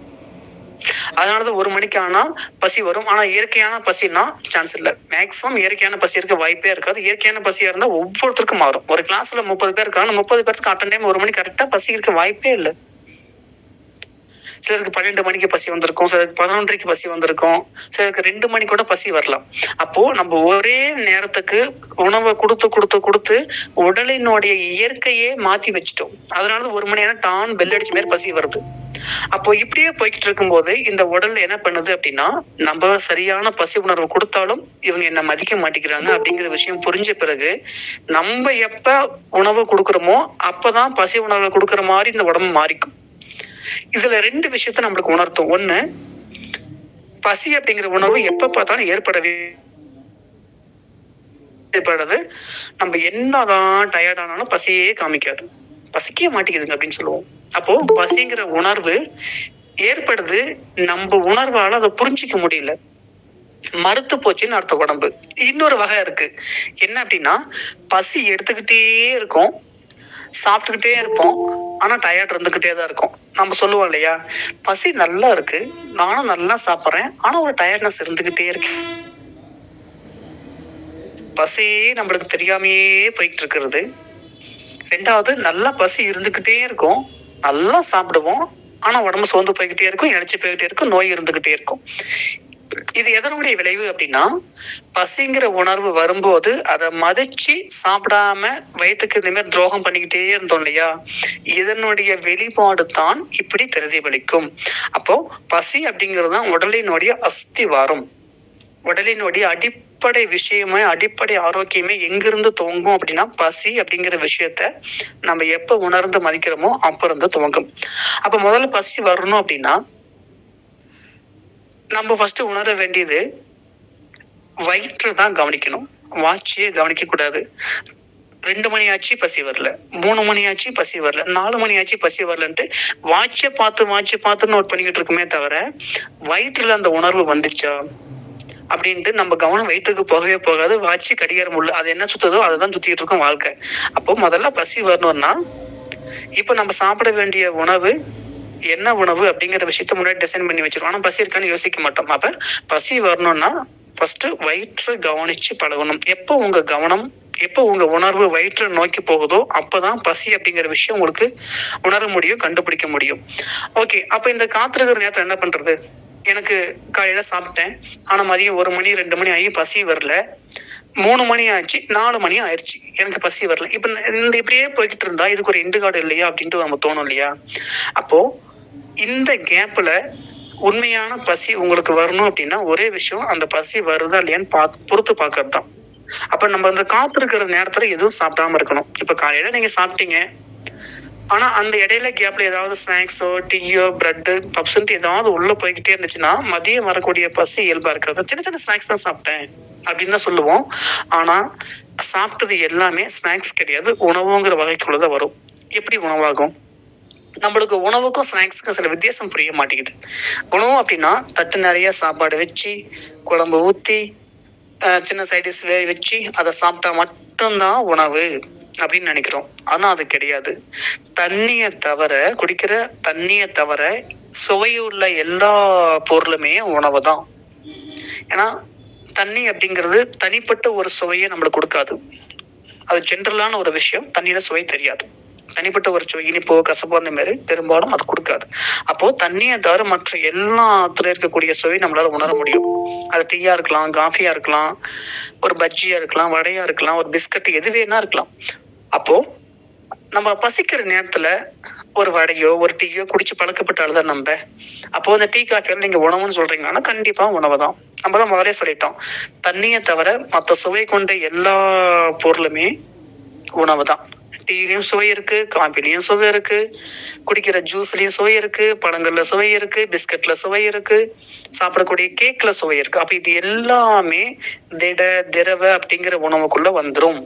அதனாலதான் 1 மணிக்கு ஆனா பசி வரும். ஆனா இயற்கையான பசினா சான்ஸ் இல்ல. மேக்சிமம் இயற்கையான பசி இருக்க வாய்ப்பே இருக்காது. இயற்கையான பசியா இருந்தா ஒவ்வொருத்தருக்கும் மாறும். ஒரு கிளாஸ்ல 30 பேர் இருக்காங்க, 30 பேருக்கு அட்டன் டைம் 1 மணி கரெக்டா பசி இருக்க வாய்ப்பே இல்லை. சிலருக்கு 12 மணிக்கு பசி வந்திருக்கும், சிலருக்கு 11:30 பசி வந்திருக்கும், சிலருக்கு 2 மணி கூட பசி வரலாம். அப்போ நம்ம ஒரே நேரத்துக்கு உணவை கொடுத்து கொடுத்து கொடுத்து உடலினுடைய இயற்கையே மாத்தி வச்சுட்டோம். அதனால 1 மணி நேரம் டான் பெல் அடிச்ச மாதிரி பசி வருது. அப்போ இப்படியே போய்கிட்டு இருக்கும் போது இந்த உடல் என்ன பண்ணுது அப்படின்னா, நம்ம சரியான பசி உணர்வு கொடுத்தாலும் இவங்க என்ன மதிக்க மாட்டேங்கிறாங்க அப்படிங்கிற விஷயம் புரிஞ்ச பிறகு, நம்ம எப்ப உணவு கொடுக்குறோமோ அப்பதான் பசி உணர்வை கொடுக்குற மாதிரி இந்த உடம்பு மாறிக்கும். இதுல 2 விஷயத்த நம்மளுக்கு உணர்த்தும். ஒண்ணு, பசி அப்படிங்கிற உணர்வு எப்ப பார்த்தாலும் ஏற்படுறது. நம்ம என்னதான் டயர்ட் ஆனாலும் பசியே காமிக்காது, பசிக்கவே மாட்டேங்குதுங்க அப்படின்னு சொல்லுவோம். அப்போ பசிங்கிற உணர்வு ஏற்படுது, நம்ம உணர்வால அதை புரிஞ்சிக்க முடியல, மறுத்து போச்சுன்னு அர்த்தம் உடம்பு. இன்னொரு வகை இருக்கு. என்ன அப்படின்னா, பசி எடுத்துக்கிட்டே இருக்கும், சாப்பிட்டுக்கிட்டே இருப்போம், ஆனா டயர்ட் இருந்துகிட்டே தான் இருக்கும். நம்ம சொல்லுவோம் இல்லையா, பசி நல்லா இருக்கு, நானும் நல்லா சாப்பிட்றேன், ஆனா ஒரு டயர்ட்னஸ் இருந்துகிட்டே இருக்கு. பசியே நம்மளுக்கு தெரியாமையே போயிட்டு இருக்கிறது. 2வது, நல்லா பசி இருந்துகிட்டே இருக்கும், நல்லா சாப்பிடுவோம், ஆனா உடம்பு சோர்ந்து போய்கிட்டே இருக்கும், இழைச்சி போய்கிட்டே இருக்கும், நோய் இருந்துகிட்டே இருக்கும். இது எதனுடைய விளைவு அப்படின்னா, பசிங்கிற உணர்வு வரும்போது அதை மதிச்சு சாப்பிடாம வயிற்றுக்கு இந்த மாதிரி துரோகம் பண்ணிக்கிட்டே இருந்தோம் இல்லையா, இதனுடைய வெளிப்பாடு தான் இப்படி பிரதிபலிக்கும். அப்போ பசி அப்படிங்கிறது தான் உடலினுடைய அஸ்திவாரம். உடலினுடைய அடிப்படை விஷயமே, அடிப்படை ஆரோக்கியமே எங்கிருந்து துவங்கும் அப்படின்னா, பசி அப்படிங்கிற விஷயத்த நம்ம எப்ப உணர்ந்து மதிக்கிறோமோ அப்ப இருந்து துவங்கும். அப்ப முதல்ல பசி வரணும் அப்படின்னா நம்ம ஃபர்ஸ்ட் உணர வேண்டியது வயிற்று தான் கவனிக்கணும், வாட்சியே கவனிக்க கூடாது. 2 மணி ஆச்சு பசி வரல, 3 மணி ஆச்சு பசி வரல, 4 மணி ஆச்சு பசி வரலன்ட்டு வாட்சை பார்த்து நோட் பண்ணிக்கிட்டு இருக்குமே தவிர, வயிற்றுல அந்த உணர்வு வந்துச்சா அப்படின்ட்டு நம்ம கவனம் வயிற்றுக்கு போகவே போகாது. வாட்சி கடிகாரம் உள்ள அது என்ன சுத்துதோ அதுதான் சுத்திட்டு இருக்கும் வாழ்க்கை. அப்போ முதல்ல பசி வரணும்னா, இப்ப நம்ம சாப்பிட வேண்டிய உணவு என்ன உணவு அப்படிங்கிற விஷயத்த முன்னாடி டிசைன் பண்ணி வச்சிருக்கோம். ஆனா பசி இருக்கான்னு யோசிக்க மாட்டோம். அப்ப பசி வரணும்னா ஃபர்ஸ்ட் வயிற்று கவனிச்சு பழகணும். எப்போ உங்க உணர்வு வயிற்று நோக்கி போகுதோ அப்பதான் பசி அப்படிங்கிற விஷயம் உங்களுக்கு உணர முடியும், கண்டுபிடிக்க முடியும். ஓகே, அப்ப இந்த காத்திருக்கிற நேரத்துல என்ன பண்றது? எனக்கு காலையில சாப்பிட்டேன், ஆனா மதியம் 1 மணி 2 மணி ஆகி பசி வரல, 3 மணி ஆச்சு, 4 மணி ஆயிடுச்சு, எனக்கு பசி வரல. இப்ப இந்த இப்படியே போய்கிட்டு இருந்தா இதுக்கு ஒரு எண்டு கார்டு இல்லையா அப்படின்ட்டு நம்ம தோணும் இல்லையா? அப்போ இந்த கேப்ல உண்மையான பசி உங்களுக்கு வரணும் அப்படின்னா ஒரே விஷயம், அந்த பசி வருதா இல்லையான்னு பொறுத்து பார்க்கறது தான். அப்ப நம்ம அந்த காத்திருக்கிற நேரத்துல எதுவும் சாப்பிடாம இருக்கணும். இப்ப காலையில நீங்க சாப்பிட்டீங்க, ஆனா அந்த இடையில கேப்ல ஏதாவது ஸ்நாக்ஸோ, டீயோ, பிரெட்டு, பப்ஸ்ன்ட்டு ஏதாவது உள்ள போய்கிட்டே இருந்துச்சுன்னா மதியம் வரக்கூடிய பசி இயல்பா இருக்காது. சின்ன சின்ன ஸ்நாக்ஸ் தான் சாப்பிட்டேன் அப்படின்னு தான் சொல்லுவோம். ஆனா சாப்பிட்டது எல்லாமே ஸ்நாக்ஸ் கிடையாது, உணவுங்கிற வகைக்குள்ளதான் வரும். எப்படி உணவாகும்? நம்மளுக்கு உணவுக்கும் ஸ்நாக்ஸுக்கும் சில வித்தியாசம் புரிய மாட்டேங்குது. உணவு அப்படின்னா தட்டு நிறைய சாப்பாடு வச்சு, குழம்பு ஊத்தி, சின்ன சைடிஸ் வச்சு அதை சாப்பிட்டா மட்டும்தான் உணவு அப்படின்னு நினைக்கிறோம். ஆனா அது கிடையாது. தண்ணியை தவிர, குடிக்கிற தண்ணியை தவிர சுவையுள்ள எல்லா பொருளுமே உணவு தான். ஏன்னா தண்ணி அப்படிங்கிறது தனிப்பட்ட ஒரு சுவையை நம்மளுக்கு கொடுக்காது. அது ஜென்ரலான ஒரு விஷயம். தண்ணியில சுவை தெரியாது. தனிப்பட்ட ஒரு சுவை, இனிப்போ கசப்போ அந்த மாதிரி பெரும்பாலும் அது கொடுக்காது. அப்போ தண்ணியை தவிர மற்ற எல்லாத்துல இருக்கக்கூடிய சுவை நம்மளால உணர முடியும். அது டீயா இருக்கலாம், காஃபியா இருக்கலாம், ஒரு பஜ்ஜியா இருக்கலாம், வடையா இருக்கலாம், ஒரு பிஸ்கட், எது வேணா இருக்கலாம். அப்போ நம்ம பசிக்கிற நேரத்துல ஒரு வடையோ ஒரு டீயோ குடிச்சு பழக்கப்பட்டால்தான் நம்ம. அப்போ அந்த டீ காஃபியால நீங்க உணவுன்னு சொல்றீங்கன்னா கண்டிப்பா உணவு தான். நம்ம தான் முதலே சொல்லிட்டோம், தண்ணியை தவிர மற்ற சுவை கொண்ட எல்லா பொருளுமே உணவு தான். டீலையும் சுவை இருக்கு, காஃபிலையும் சுவை இருக்கு, குடிக்கிற ஜூஸ்லயும் சுவை இருக்கு, பழங்கள்ல சுவை இருக்கு, பிஸ்கட்ல சுவை இருக்கு, சாப்பிடக்கூடிய கேக்ல சுவை இருக்கு. அப்ப இது எல்லாமே திரவ அப்படிங்கிற உணவுக்குள்ள வந்துரும்.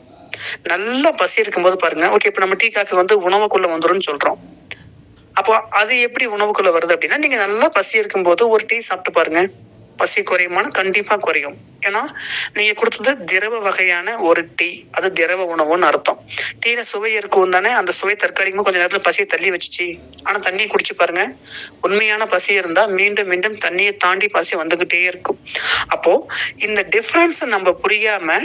நல்லா பசி இருக்கும்போது பாருங்க, ஓகே இப்ப நம்ம டீ காஃபி உணவுக்குள்ள வந்துரும்னு சொல்றோம். அப்போ அது எப்படி உணவுக்குள்ள வருது அப்படின்னா, நீங்க நல்லா பசி இருக்கும்போது ஒரு டீ சாப்பிட்டு பாருங்க, பசி குறையுமானா கண்டிப்பா குறையும். ஏன்னா நீங்க கொடுத்தது திரவ வகையான ஒரு டீ, அது திரவ உணவுன்னு அர்த்தம். டீல சுவை இருக்கும் தானே, அந்த சுவை தற்காலிகமா கொஞ்ச நேரத்துல பசியை தள்ளி வச்சுச்சு. ஆனா தண்ணி குடிச்சு பாருங்க, உண்மையான பசி இருந்தா மீண்டும் மீண்டும் தண்ணியை தாண்டி பசி வந்துகிட்டே இருக்கும். அப்போ இந்த டிஃபரன்ஸ் நம்ம புரியாம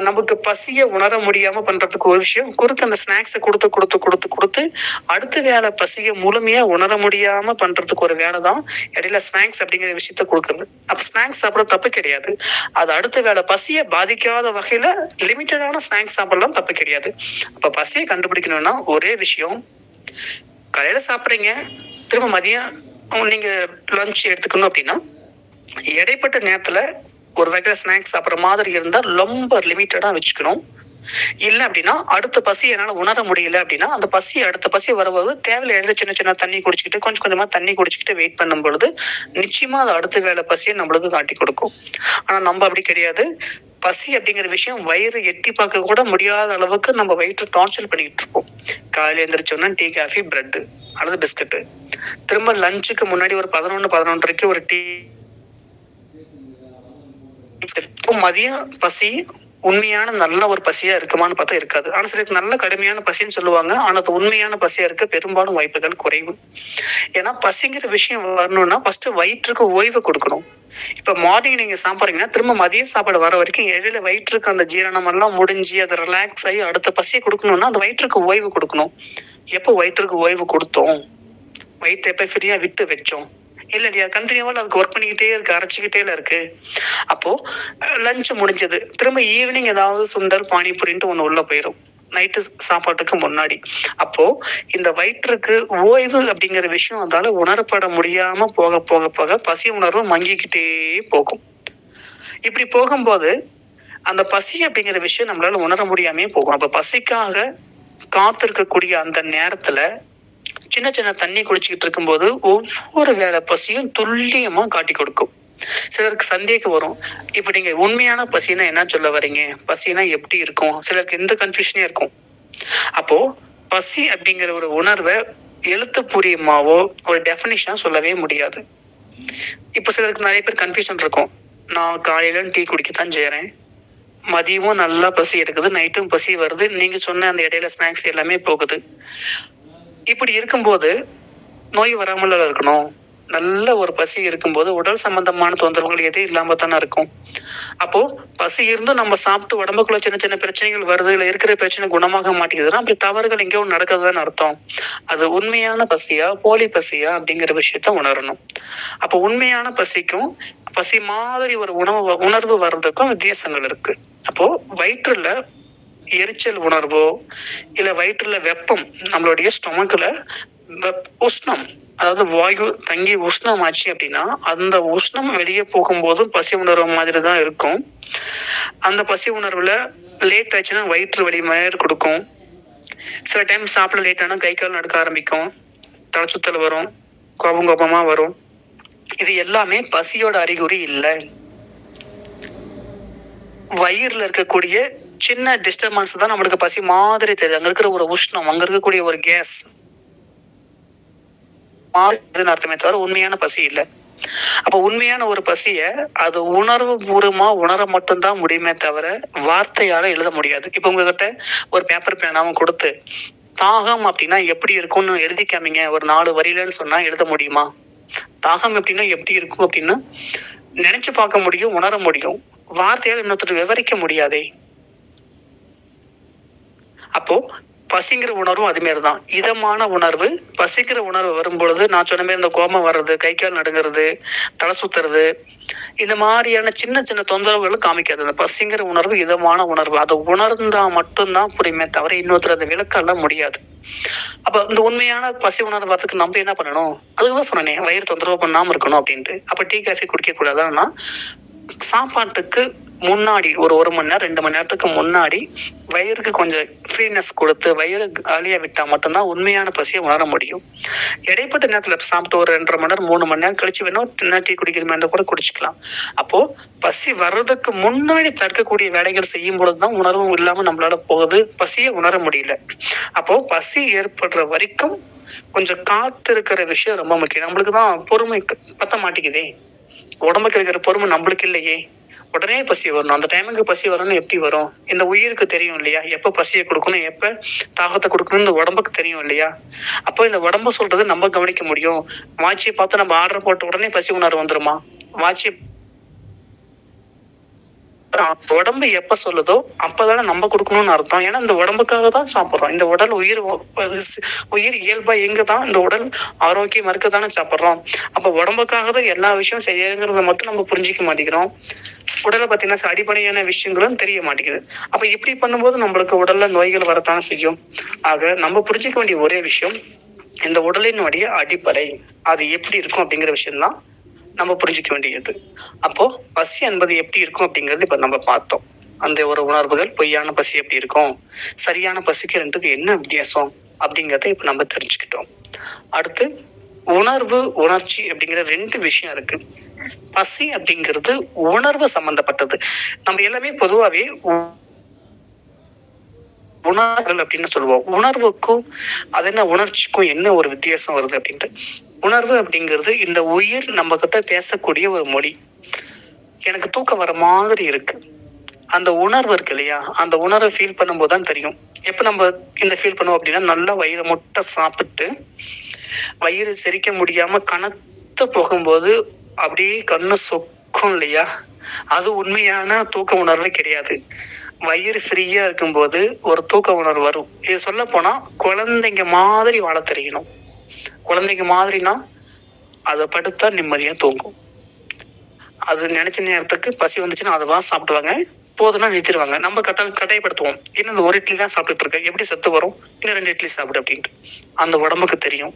நமக்கு பசிய உணர முடியாம பண்றதுக்கு ஒரு விஷயம், குறுக்கு அந்த ஸ்நாக்ஸை கொடுத்து கொடுத்து கொடுத்து கொடுத்து அடுத்த வேலை பசிய முழுமையா உணர முடியாம பண்றதுக்கு ஒரு வேலை தான் இடையில ஸ்நாக்ஸ் அப்படிங்கிற விஷயத்த கொடுக்கறது. அப்ப ஸ்நாக்ஸ் சாப்பிட தப்பு கிடையாது. அது அடுத்த வேலை பசிய பாதிக்காத வகையில லிமிட்டடான ஸ்நாக்ஸ் சாப்பிடலாம், தப்பு கிடையாது. அப்ப பசியை கண்டுபிடிக்கணும்னா ஒரே விஷயம், காலையில சாப்பிட்றீங்க, திரும்ப மதியம் நீங்க லஞ்ச் எடுத்துக்கணும் அப்படின்னா இடைப்பட்ட நேரத்துல ஒரு வகையில ஸ்நாக்ஸ் சாப்பிட்ற மாதிரி இருந்தா ரொம்ப லிமிட்டடா வச்சுக்கணும். இல்ல அப்படின்னா அடுத்த பசி என்னால உணர முடியல அப்படின்னா அந்த பசி அடுத்த பசி வரும்போது தேவையில்லை சின்ன சின்ன தண்ணி குடிச்சுக்கிட்டு கொஞ்சம் கொஞ்சமா தண்ணி குடிச்சுக்கிட்டு வெயிட் பண்ணும் பொழுது நிச்சயமா அது அடுத்த வேலை பசியை நம்மளுக்கு காட்டி கொடுக்கும். ஆனா நம்ம அப்படி கிடையாது. பசி அப்படிங்கிற விஷயம் வயிறு எட்டி பார்க்க கூட முடியாத அளவுக்கு நம்ம வயிற்று டார்ச்சர் பண்ணிக்கிட்டு இருப்போம். காலையில எழுந்திரிச்சோன்னா டீ, காஃபி, பிரெட் அல்லது பிஸ்கட்டு. திரும்ப லஞ்சுக்கு முன்னாடி ஒரு 11:11:30 ஒரு டீ. மதியம் பசி உண்மையான நல்ல ஒரு பசியா இருக்குமான்னு பார்த்தா இருக்காது. ஆனா சிலருக்கு நல்ல கடுமையான பசின்னு சொல்லுவாங்க. ஆனா அது உண்மையான பசியா இருக்க பெரும்பாலும் வாய்ப்புகள் குறைவு. ஏன்னா பசிங்கிற விஷயம் வரணும்னா ஃபர்ஸ்ட் வயிற்றுக்கு ஓய்வு கொடுக்கணும். இப்ப மார்னிங் நீங்க சாப்பிட்றீங்கன்னா திரும்ப மதிய சாப்பாடு வர வரைக்கும் இடையில வயிற்றுக்கு அந்த ஜீரணம் எல்லாம் முடிஞ்சு அதை ரிலாக்ஸ் ஆகி அடுத்த பசியை கொடுக்கணும்னா அந்த வயிற்றுக்கு ஓய்வு கொடுக்கணும். எப்போ வயிற்றுக்கு ஓய்வு கொடுத்தோம், வயிற்று எப்ப ஃப்ரீயா விட்டு வச்சோம் இல்லையா, கண்டினியூவா அதுக்கு ஒர்க் பண்ணிக்கிட்டே இருக்கு, அரைச்சிக்கிட்டே இருக்கு. அப்போ லஞ்ச் முடிஞ்சது, திரும்ப ஈவினிங் ஏதாவது சுண்டல் பானிபூரின்ட்டு ஒண்ணு உள்ள போயிடும் நைட்டு சாப்பாட்டுக்கு முன்னாடி. அப்போ இந்த வயிற்றுக்கு ஓய்வு அப்படிங்கிற விஷயம் அதால உணரப்பட முடியாம போக போக போக பசி உணர்வு மங்கிக்கிட்டே போகும். இப்படி போகும்போது அந்த பசி அப்படிங்கிற விஷயம் நம்மளால உணர முடியாமே போகும். அப்ப பசிக்காக காத்திருக்கக்கூடிய அந்த நேரத்துல சின்ன சின்ன தண்ணி குடிச்சுக்கிட்டு இருக்கும்போது ஒவ்வொரு வேலை பசியும் துல்லியமா காட்டி கொடுக்கும். சிலருக்கு சந்தேகம் வரும், இப்ப நீங்க உண்மையான பசினா என்ன சொல்ல வரீங்க, பசினா எப்படி இருக்கும், சிலருக்கு எந்த கன்ஃபியூஷனே இருக்கும். அப்போ பசி அப்படிங்கிற ஒரு உணர்வை எழுத்துப்பூர்வமாவோ ஒரு டெஃபினிஷனா சொல்லவே முடியாது. இப்ப சிலருக்கு நிறைய பேர் கன்ஃபியூஷன் இருக்கும், நான் காலையில டீ குடிக்கத்தான் செய்யறேன், மதியமும் நல்லா பசி எடுக்குது, நைட்டும் பசி வருது, நீங்க சொன்ன அந்த இடையில ஸ்நாக்ஸ் எல்லாமே போகுது. இப்படி இருக்கும்போது நோய் வராமல் இருக்கணும். நல்ல ஒரு பசி இருக்கும்போது உடல் சம்பந்தமான தொந்தரவுகள் எதே இல்லாம தானே இருக்கும். அப்போ பசி இருந்தும் நம்ம சாப்பிட்டு உடம்புக்குள்ள சின்ன சின்ன பிரச்சனைகள் வருது, இல்ல இருக்கிற பிரச்சனை குணமாக மாட்டேங்குதுன்னா அப்படி தவறுகள் எங்கேயோ நடக்குதுன்னு அர்த்தம். அது உண்மையான பசியா போலி பசியா அப்படிங்கிற விஷயத்த உணரணும். அப்போ உண்மையான பசிக்கும் பசி மாதிரி ஒரு உணர்வு வர்றதுக்கும் வித்தியாசங்கள் இருக்கு. அப்போ வயிற்றுல எரிச்சல் உணர்வோ இல்ல வயிற்றுல வெப்பம், நம்மளுடைய ஸ்டொமக்ல உஷ்ணம், அதாவது வாயு தங்கி உஷ்ணம் ஆச்சு அப்படின்னா அந்த உஷ்ணம் வெளியே போகும்போது பசி உணர்வு மாதிரி தான் இருக்கும். அந்த பசி உணர்வுல லேட் ஆச்சுன்னா வயிற்று வலி மாதிரி கொடுக்கும். சில டைம் சாப்பிட லேட் ஆனா கை கால் நடுக்க ஆரம்பிக்கும், தலை சுத்தல் வரும், கோபம் கோபமா வரும். இது எல்லாமே பசியோட அறிகுறி இல்லை. வயிறுல இருக்கக்கூடிய சின்ன டிஸ்டர்பன்ஸ் தான் நம்மளுக்கு பசி மாதிரி தெரியுது. அங்க இருக்கிற ஒரு உஷ்ணம், அங்க இருக்கக்கூடிய ஒரு கேஸ் அர்த்தமே தவிர உண்மையான பசி இல்லை. அப்ப உண்மையான ஒரு பசிய அது உணர்வு பூர்வமா உணர மட்டும்தான் முடியுமே தவிர வார்த்தையால எழுத முடியாது. இப்ப உங்ககிட்ட ஒரு பேப்பர் பேனாவும் கொடுத்து தாகம் அப்படின்னா எப்படி இருக்கும்னு எழுதி காமிங்க ஒரு 4 வரியிலன்னு சொன்னா எழுத முடியுமா? தாகம் எப்படின்னா எப்படி இருக்கும் அப்படின்னு நினைச்சு பார்க்க முடியும், உணர முடியும். வார்த்தையால் இன்னொருத்தர் விவரிக்க முடியாதே. அப்போ பசிங்கிற உணர்வும் அது மாதிரிதான். இதமான உணர்வு, பசிக்கிற உணர்வு வரும்பொழுது நான் சொன்ன மாதிரி இந்த கோபம் வர்றது, கை கால் நடுங்கிறது, தலை சுத்துறது, இந்த மாதிரியான சின்ன சின்ன தொந்தரவுகளும் காமிக்காது. அந்த பசிங்கிற உணர்வு இதமான உணர்வு. அதை உணர்ந்தா மட்டும்தான் புரியுமே தவிர இன்னொருத்தர் அதை விளக்கலாம் முடியாது. அப்ப இந்த உண்மையான பசி உணர்வு வரதுக்கு நம்ம என்ன பண்ணணும்? அதுக்குதான் சொன்னேன், வயிறு தொந்தரவு பண்ணாம இருக்கணும் அப்படின்ட்டு. அப்ப டீ காஃபி குடிக்க கூடாதுன்னா சாப்பாட்டுக்கு முன்னாடி ஒரு மணி நேரம் 2 மணி நேரத்துக்கு முன்னாடி வயிறுக்கு கொஞ்சம் ஃப்ரீனஸ் கொடுத்து வயிறு காலியா விட்டா மட்டும்தான் உண்மையான பசியை உணர முடியும். இடைப்பட்ட நேரத்துல சாப்பிட்டு ஒரு 2.5 மணி நேரம் 3 மணி நேரம் கழிச்சு வேணும் டீ குடிக்கிற மாதிரி கூட குடிச்சுக்கலாம். அப்போ பசி வர்றதுக்கு முன்னாடி தடுக்கக்கூடிய வேலைகள் செய்யும் பொழுதுதான் உணர்வும் இல்லாம நம்மளால போகுது, பசியை உணர முடியல. அப்போ பசி ஏற்படுற வரைக்கும் கொஞ்சம் காத்து இருக்கிற விஷயம் ரொம்ப முக்கியம். நம்மளுக்குதான் பொறுமை பத்த மாட்டேங்குதே, உடம்புக்கு இருக்கிற பொறுமை நம்மளுக்கு இல்லையே. உடனே பசி வரணும், அந்த டைமுக்கு பசி வரணும்னு எப்படி வரும்? இந்த உயிருக்கு தெரியும் இல்லையா, எப்ப பசியை கொடுக்கணும், எப்ப தாகத்தை கொடுக்கணும், இந்த உடம்புக்கு தெரியும் இல்லையா. அப்போ இந்த உடம்பு சொல்றது நம்ம கவனிக்க முடியும். வாட்சியை பார்த்து நம்ம ஆர்டர் போட்ட உடனே பசி உணர்வு வந்துருமா? வாட்சி உடம்பு எப்ப சொல்லுதோ அப்பதானே நம்ம கொடுக்கணும்னு அர்த்தம். ஏன்னா இந்த உடம்புக்காக தான் சாப்பிடுறோம். இந்த உடல் உயிர் இயல்பா எங்கதான் இந்த உடல் ஆரோக்கியம் இருக்கதானே சாப்பிடுறோம். அப்ப உடம்புக்காக தான் எல்லா விஷயம் செய்யறத மட்டும் நம்ம புரிஞ்சிக்க மாட்டேங்கிறோம். உடலை பார்த்தீங்கன்னா அடிப்படையான விஷயங்களும் தெரிய மாட்டேங்குது. அப்ப இப்படி பண்ணும்போது நம்மளுக்கு உடல்ல நோய்கள் வரத்தானே செய்யும். ஆக நம்ம புரிஞ்சிக்க வேண்டிய ஒரே விஷயம், இந்த உடலினுடைய அடிப்படை அது எப்படி இருக்கும் அப்படிங்கிற விஷயம்தான் நம்ம புரிஞ்சிக்க வேண்டியது. அப்போ பசி என்பது எப்படி இருக்கும் அப்படிங்கிறது இப்ப நம்ம பார்த்தோம். அந்த ஒரு உணர்வுகள், பொய்யான பசி எப்படி இருக்கும், சரியான பசிக்கு ரெண்டுக்கு என்ன வித்தியாசம் அப்படிங்கிறத இப்ப நம்ம தெரிஞ்சுக்கிட்டோம். அடுத்து உணர்வு, உணர்ச்சி அப்படிங்கிற 2 விஷயம் இருக்கு. பசி அப்படிங்கிறது உணர்வு சம்பந்தப்பட்டது. நம்ம எல்லாமே பொதுவாவே உணர்வுகள் அப்படின்னு சொல்லுவோம். உணர்வுக்கும் அது என்ன உணர்ச்சிக்கும் என்ன ஒரு வித்தியாசம் வருது அப்படின்ட்டு. உணர்வு அப்படிங்கிறது இந்த உயிர் நம்ம கிட்ட பேசக்கூடிய ஒரு மொழி. எனக்கு தூக்கம் வர மாதிரி இருக்கு, அந்த உணர்வு இருக்கு இல்லையா, அந்த உணர்வை ஃபீல் பண்ணும்போது தான் தெரியும். எப்ப நம்ம இந்த ஃபீல் பண்ணுவோம் அப்படின்னா, நல்லா வயிறு முட்டை சாப்பிட்டு வயிறு செரிக்க முடியாம கனத்து போகும்போது அப்படியே கண்ணு சொக்கும் இல்லையா, அது உண்மையான தூக்க உணர்வே கிடையாது. வயிறு ஃப்ரீயா இருக்கும்போது ஒரு தூக்க உணர்வு வரும். இது சொல்ல போனா குழந்தைங்க மாதிரி வாழ தெரியணும். குழந்தைங்க மாதிரினா அதை படுத்தா நிம்மதியா தூங்கும். அது நினைச்ச நேரத்துக்கு பசி வந்துச்சுன்னா அதுவா சாப்பிடுவாங்க, போதுன்னா நிறுத்திடுவாங்க. நம்ம கட்டாயப்படுத்துவோம், இன்னும் இந்த 1 இட்லி தான் சாப்பிட்டுட்டு இருக்க, எப்படி சத்து வரும், இன்னும் 2 இட்லி சாப்பிடு அப்படின்ட்டு. அந்த உடம்புக்கு தெரியும்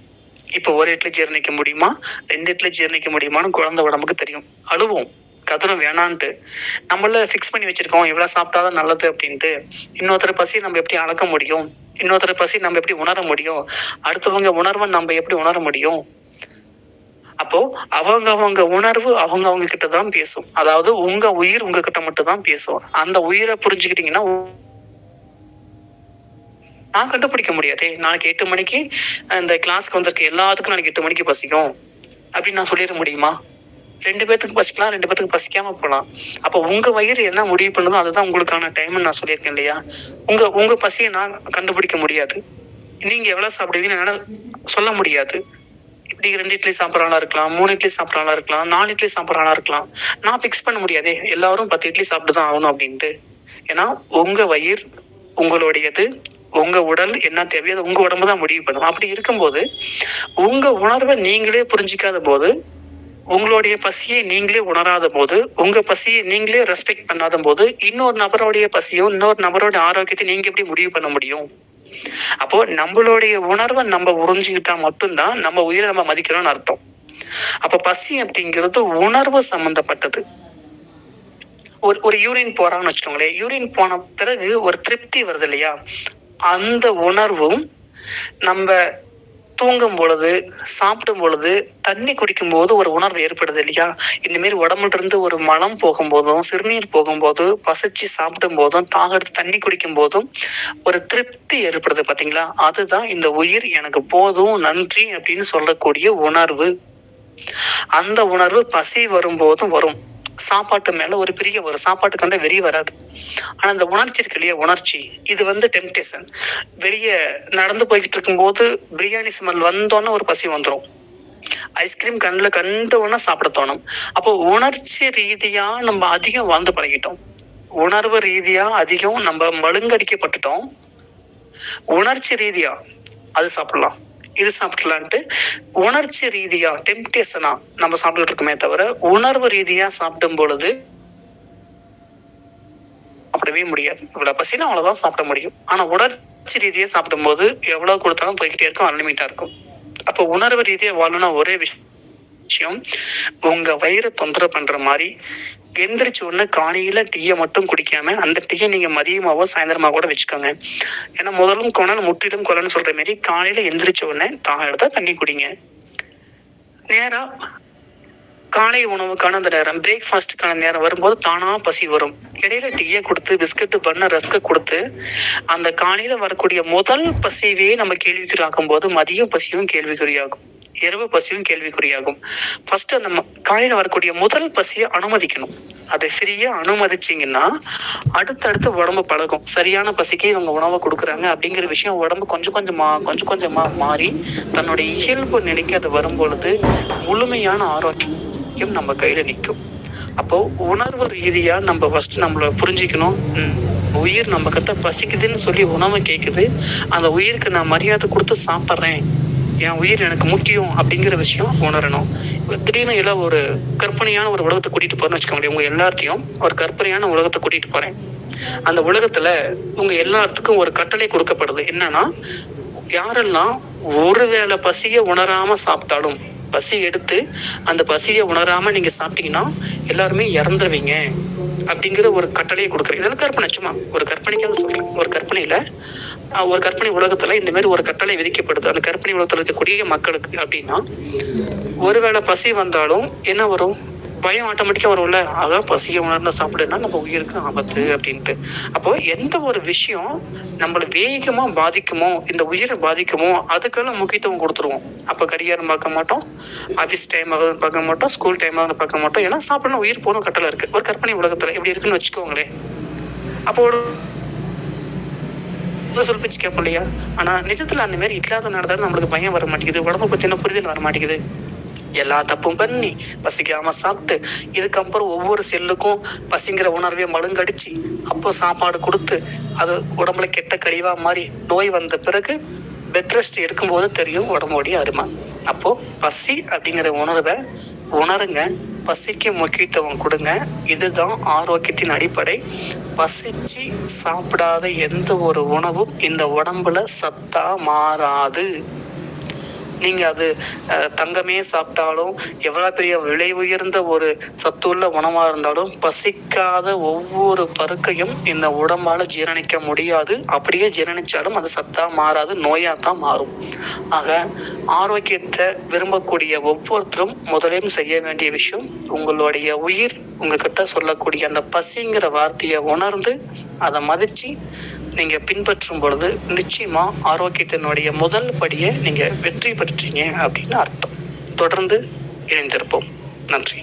இப்ப 1 இட்லி ஜீரணிக்க முடியுமா, 2 இட்லி ஜீரணிக்க முடியுமான்னு குழந்தை உடம்புக்கு தெரியும். அழுவோம், கதரும் வேணான்ட்டு. நம்மள ஃபிக்ஸ் பண்ணி வச்சிருக்கோம் இவ்வளவு சாப்பிட்டாதான் நல்லது அப்படின்ட்டு. இன்னொருத்தர் பசி நம்ம எப்படி அளக்க முடியும், இன்னொருத்தர் பசி நம்ம எப்படி உணர முடியும், அடுத்தவங்க உணர்வை நம்ம எப்படி உணர முடியும்? அப்போ அவங்க உணர்வு அவங்க கிட்டதான் பேசும். அதாவது உங்க உயிர் உங்ககிட்ட மட்டும் தான் பேசும். அந்த உயிரை புரிஞ்சுக்கிட்டீங்கன்னா நான் கண்டுபிடிக்க முடியாதே. நாளைக்கு 8 மணிக்கு இந்த கிளாஸ்க்கு வந்திருக்க எல்லாத்துக்கும் நாளைக்கு 8 மணிக்கு பசிக்கும் அப்படின்னு நான் சொல்லிட முடியுமா? 2 பேத்துக்கு பசிக்கலாம், 2 பேத்துக்கு பசிக்காம போகலாம். அப்ப உங்க வயிறு என்ன முடிவு பண்ணுதோ அதுதான் உங்களுக்கான டைம்னு நான் சொல்லியிருக்கேன் இல்லையா. உங்க பசியை நான் கண்டுபிடிக்க முடியாது. நீங்க எவ்வளவு சாப்பிடுவீங்கன்னு சொல்ல முடியாது. இப்படி 2 இட்லி சாப்பிட்றாங்களா இருக்கலாம், 3 இட்லி சாப்பிட்றாங்களா இருக்கலாம், 4 இட்லி சாப்பிட்றாங்களா இருக்கலாம். நான் ஃபிக்ஸ் பண்ண முடியாதே எல்லாரும் 10 இட்லி சாப்பிட்டுதான் ஆகணும் அப்படின்ட்டு. ஏன்னா உங்க வயிறு உங்களுடையது, உங்க உடல் என்ன தேவையோ அது உங்க உடம்பு தான் முடிவு பண்ணும். அப்படி இருக்கும்போது உங்க உணர்வை நீங்களே புரிஞ்சிக்காத போது உங்களுடைய பசியை நீங்களே உணராத போது, உங்க பசியை நீங்களே ரெஸ்பெக்ட் பண்ணாத போது, இன்னொரு நபருடைய பசியும், இன்னொரு நபரோட ஆரோக்கியத்தை நீங்க எப்படி முடிவு பண்ண முடியும்? அப்போ நம்மளுடைய உணர்வை நம்ம உறிஞ்சிக்கிட்டா மட்டும்தான் நம்ம உயிரை நம்ம மதிக்கிறோம்னு அர்த்தம். அப்ப பசி அப்படிங்கிறது உணர்வு சம்பந்தப்பட்டது. ஒரு யூரின் போறான்னு வச்சுக்கோங்களேன். யூரின் போன பிறகு ஒரு திருப்தி வருது இல்லையா? அந்த உணர்வும் நம்ம தூங்கும் பொழுது, சாப்பிடும் பொழுது, தண்ணி குடிக்கும் போது ஒரு உணர்வு ஏற்படுது இல்லையா? இந்த மாதிரி உடம்புல இருந்து ஒரு மலம் போகும்போதும், சிறுநீர் போகும்போது, பசிச்சு சாப்பிடும் போதும், தாகெடுத்து தண்ணி குடிக்கும் போதும் ஒரு திருப்தி ஏற்படுது பாத்தீங்களா? அதுதான் இந்த உயிர் எனக்கு போதும், நன்றி அப்படின்னு சொல்லக்கூடிய உணர்வு. அந்த உணர்வு பசி வரும்போதும் வரும். சாப்பாட்டு மேல ஒரு பிரிய வரும். சாப்பாட்டுக்கு வந்து வெறி வராது. ஆனா இந்த உணர்ச்சி இருக்கு இல்லையா, உணர்ச்சி, இது வந்து டெம்டேஷன். வெளியே நடந்து போய்கிட்டு இருக்கும்போது பிரியாணி ஸ்மெல் வந்தோன்னே ஒரு பசி வந்துடும். ஐஸ்கிரீம் கண்ணில் கண்டோன்னா சாப்பிட தோணும். அப்போ உணர்ச்சி ரீதியா நம்ம அதிகம் வாழ்ந்து பழகிட்டோம். உணர்வு ரீதியா அதிகம் நம்ம மழுங்கடிக்கப்பட்டுட்டோம். உணர்ச்சி ரீதியா அது சாப்பிடலாம், இது சாப்பிடலான்ட்டு உணர்ச்சி ரீதியா டெம்டேஷனா நம்ம சாப்பிட்டு இருக்கோமே தவிர, உணர்வு ரீதியா சாப்பிடும் பொழுது சாப்பிடவே முடியாது. இவ்வளவு பசினா அவ்வளவுதான் சாப்பிட முடியும். ஆனா உணர்ச்சி ரீதியா சாப்பிடும் போது எவ்வளவு கொடுத்தாலும் போய்கிட்டே இருக்கும், அன்லிமிட்டா இருக்கும். அப்போ உணர்வு ரீதியா வாழணும்னா ஒரே விஷயம், உங்க வயிறு தொந்தரவு பண்ற மாதிரி எந்திரிச்ச உடனே காலையில டீயை மட்டும் குடிக்காம அந்த டீயை நீங்க மதியமாவோ சாயந்தரமா கூட வச்சுக்கோங்க. ஏன்னா முதலும் கொலன்னு முற்றிலும் கொலன்னு சொல்ற மாதிரி காலையில எந்திரிச்ச உடனே தாகம் எடுத்தா தண்ணி குடிங்க. நேரா காலை உணவுக்கான அந்த நேரம், பிரேக்ஃபாஸ்டுக்கான நேரம் வரும்போது தானா பசி வரும். இடையில டீயை கொடுத்து, பிஸ்கட்டு, பண்ண, ரஸ்க கொடுத்து அந்த காலையில வரக்கூடிய முதல் பசியவே நம்ம கேள்விக்குறியாக்கும் போது மதியம் பசியும் கேள்விக்குறியாகும், இரவு பசியும் கேள்விக்குறியாகும். ஃபர்ஸ்ட் அந்த காலையில வரக்கூடிய முதல் பசியை அனுமதிக்கணும். அதை ஃப்ரீயா அனுமதிச்சிங்கன்னா அடுத்தடுத்து உடம்பு பழகும். சரியான பசிக்கு இவங்க உணவை கொடுக்குறாங்க அப்படிங்கிற விஷயம் உடம்பு கொஞ்சம் கொஞ்சமா மாறி தன்னுடைய இயல்பு நிலைக்கு அது வரும் பொழுது முழுமையான ஆரோக்கியம் நம்ம கையில நிற்கும். அப்போ உணர்வு ரீதியா நம்ம ஃபர்ஸ்ட் நம்மள புரிஞ்சுக்கணும். உயிர் நம்ம கிட்ட பசிக்குதுன்னு சொல்லி உணவை கேட்குது, அந்த உயிருக்கு நான் மரியாதை கொடுத்து சாப்பிட்றேன், என் உயிர் எனக்கு முக்கியம் அப்படிங்கிற விஷயம் உணரணும். திடீர்னு எல்லாம் ஒரு கற்பனையான ஒரு உலகத்தை கூட்டிட்டு போறேன்னு வச்சுக்கோங்களேன். உங்க எல்லாத்தையும் ஒரு கற்பனையான உலகத்தை கூட்டிட்டு போறேன். அந்த உலகத்துல உங்க எல்லாத்துக்கும் ஒரு கட்டளை கொடுக்கப்படுது. என்னன்னா, யாரெல்லாம் ஒருவேளை பசியை உணராம சாப்பிட்டாலும், பசி எடுத்து அந்த பசியை உணராம நீங்க சாப்பிட்டீங்கன்னா எல்லாருமே இறந்துருவீங்க அப்படிங்கிற ஒரு கட்டளையை கொடுக்குறேன். இதெல்லாம் கற்பனை, சும்மா ஒரு கற்பனைக்காக சொல்றேன். ஒரு கற்பனையில ஒரு கற்பனை உலகத்துல இந்த மாதிரி ஒரு கட்டளை விதிக்கப்படுது அந்த கற்பனை உலகத்துல இருக்கக்கூடிய மக்களுக்கு. அப்படின்னா ஒருவேளை பசி வந்தாலும் என்ன வரும், பயம் ஆட்டோமேட்டிக்கா வரும்ல. ஆக பசியை உணர்ந்து சாப்பிடுன்னா நம்ம உயிருக்கு ஆபத்து அப்படின்ட்டு. அப்போ எந்த ஒரு விஷயம் நம்மள வேகமா பாதிக்குமோ, இந்த உயிரை பாதிக்குமோ, அதுக்கெல்லாம் முக்கியத்துவம் கொடுத்துருவோம். அப்போ கடிகாரம் பார்க்க மாட்டோம், ஆஃபீஸ் டைம் ஆகுது பார்க்க மாட்டோம், ஸ்கூல் டைம் ஆகுது பார்க்க மாட்டோம். ஏன்னா சாப்பிடணும், உயிர் போகணும் கட்டளை இருக்கு. ஒரு கற்பனை உலகத்துல எப்படி இருக்குன்னு வச்சுக்கோங்களேன். அப்போ சொல் பேச்சு கேட்போம் இல்லையா? ஆனா நிஜத்துல அந்த மாதிரி இல்லாத நடந்தாலும் நம்மளுக்கு பயம் வர மாட்டேங்குது, உடம்பு பத்தின புரிதல் வர மாட்டேங்குது. எல்லா தப்பும் பண்ணி பசிக்காம சாப்பிட்டு இதுக்கப்புறம் ஒவ்வொரு செல்லுக்கும் பசிங்கிற உணர்வே மழுங்கடிச்சு அப்போ சாப்பாடு கொடுத்து அது உடம்புல கெட்ட கழிவா மாறி நோய் வந்த பிறகு பெட் ரெஸ்ட் எடுக்கும்போது தெரியும் உடம்போடைய அருமை. அப்போ பசி அப்படிங்கிற உணர்வை உணருங்க, பசிக்கு முக்கியத்துவம் கொடுங்க. இதுதான் ஆரோக்கியத்தின் அடிப்படை. பசிச்சு சாப்பிடாத எந்த ஒரு உணவும் இந்த உடம்புல சத்தா மாறாது. நீங்க அது தங்கமே சாப்பிட்டாலும், எவ்வளவு பெரிய விலை உயர்ந்த ஒரு சத்துள்ள உணவா இருந்தாலும், பசிக்காத ஒவ்வொரு பருக்கையும் இந்த உடம்பால ஜீரணிக்க முடியாது. அப்படியே ஜீரணிச்சாலும் அது சத்தா மாறாது, நோயாத்தான் மாறும். ஆக ஆரோக்கியத்தை விரும்பக்கூடிய ஒவ்வொருத்தரும் முதலையும் செய்ய வேண்டிய விஷயம், உங்களுடைய உயிர் உங்ககிட்ட சொல்லக்கூடிய அந்த பசிங்கிற வார்த்தையை உணர்ந்து அதை மதிச்சு நீங்க பின்பற்றும் பொழுது நிச்சயமா ஆரோக்கியத்தினுடைய முதல் படியை நீங்க வெற்றி பெற்றீங்க அப்படின்னு அர்த்தம். தொடர்ந்து இணைந்திருப்போம். நன்றி.